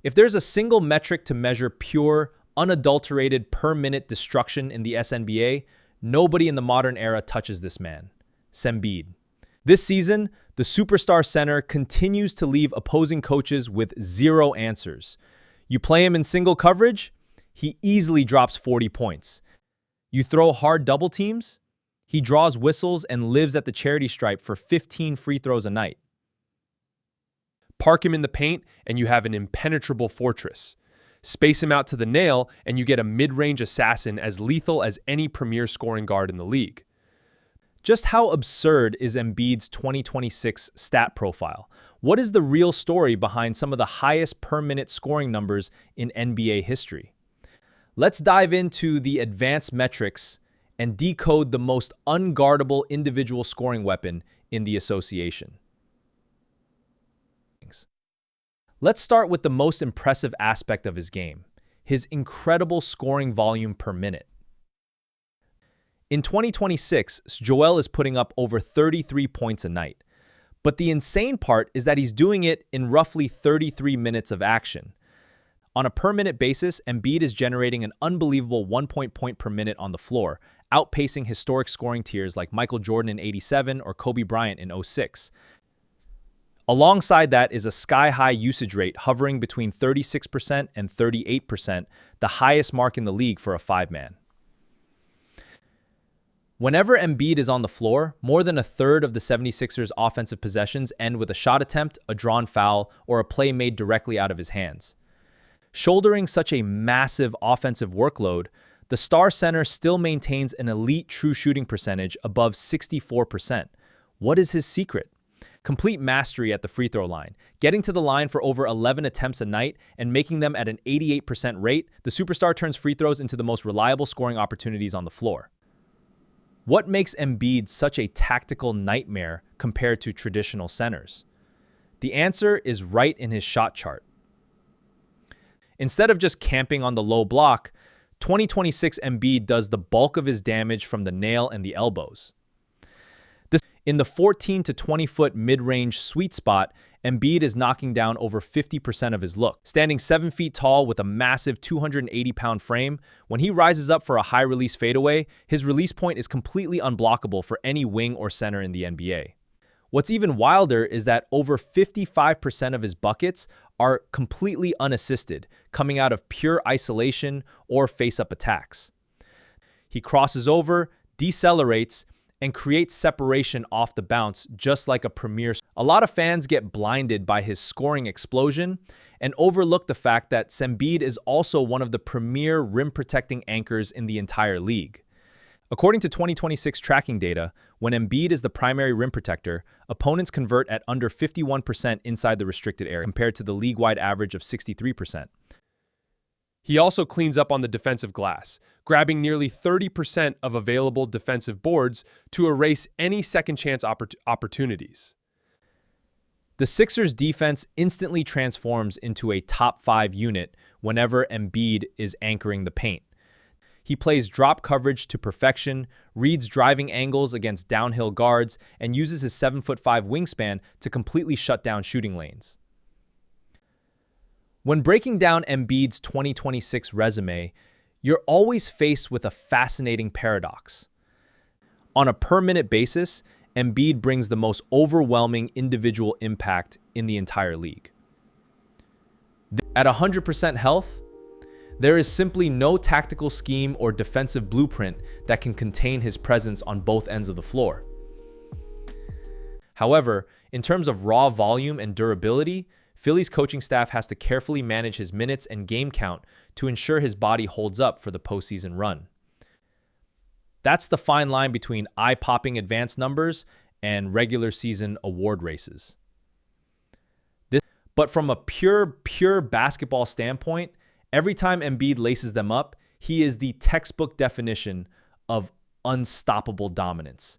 If there's a single metric to measure pure, unadulterated per-minute destruction in the SNBA, nobody in the modern era touches this man, Embiid. This season, the superstar center continues to leave opposing coaches with zero answers. You play him in single coverage, he easily drops 40 points. You throw hard double teams, he draws whistles and lives at the charity stripe for 15 free throws a night. Park him in the paint and you have an impenetrable fortress. Space him out to the nail and you get a mid-range assassin as lethal as any premier scoring guard in the league. Just how absurd is Embiid's 2026 stat profile? What is the real story behind some of the highest per-minute scoring numbers in NBA history? Let's dive into the advanced metrics and decode the most unguardable individual scoring weapon in the association. Let's start with the most impressive aspect of his game, his incredible scoring volume per minute. In 2026, Joel is putting up over 33 points a night. But the insane part is that he's doing it in roughly 33 minutes of action. On a per-minute basis, Embiid is generating an unbelievable 1 point per minute on the floor, outpacing historic scoring tiers like Michael Jordan in '87 or Kobe Bryant in '06. Alongside that is a sky-high usage rate hovering between 36% and 38%, the highest mark in the league for a five-man. Whenever Embiid is on the floor, more than a third of the 76ers' offensive possessions end with a shot attempt, a drawn foul, or a play made directly out of his hands. Shouldering such a massive offensive workload, the star center still maintains an elite true shooting percentage above 64%. What is his secret? Complete mastery at the free throw line. Getting to the line for over 11 attempts a night and making them at an 88% rate, the superstar turns free throws into the most reliable scoring opportunities on the floor. What makes Embiid such a tactical nightmare compared to traditional centers? The answer is right in his shot chart. Instead of just camping on the low block, 2026 Embiid does the bulk of his damage from the nail and the elbows. In the 14 to 20 foot mid-range sweet spot, Embiid is knocking down over 50% of his look. Standing 7 feet tall with a massive 280-pound frame, when he rises up for a high-release fadeaway, his release point is completely unblockable for any wing or center in the NBA. What's even wilder is that over 55% of his buckets are completely unassisted, coming out of pure isolation or face-up attacks. He crosses over, decelerates, and creates separation off the bounce just like a premier. A lot of fans get blinded by his scoring explosion and overlook the fact that Embiid is also one of the premier rim-protecting anchors in the entire league. According to 2026 tracking data, when Embiid is the primary rim protector, opponents convert at under 51% inside the restricted area compared to the league-wide average of 63%. He also cleans up on the defensive glass, grabbing nearly 30% of available defensive boards to erase any second-chance opportunities. The Sixers' defense instantly transforms into a top-5 unit whenever Embiid is anchoring the paint. He plays drop coverage to perfection, reads driving angles against downhill guards, and uses his 7'5" wingspan to completely shut down shooting lanes. When breaking down Embiid's 2026 resume, you're always faced with a fascinating paradox. On a per-minute basis, Embiid brings the most overwhelming individual impact in the entire league. At 100% health, there is simply no tactical scheme or defensive blueprint that can contain his presence on both ends of the floor. However, in terms of raw volume and durability, Philly's coaching staff has to carefully manage his minutes and game count to ensure his body holds up for the postseason run. That's the fine line between eye-popping advanced numbers and regular season award races. But from a pure basketball standpoint, every time Embiid laces them up, he is the textbook definition of unstoppable dominance.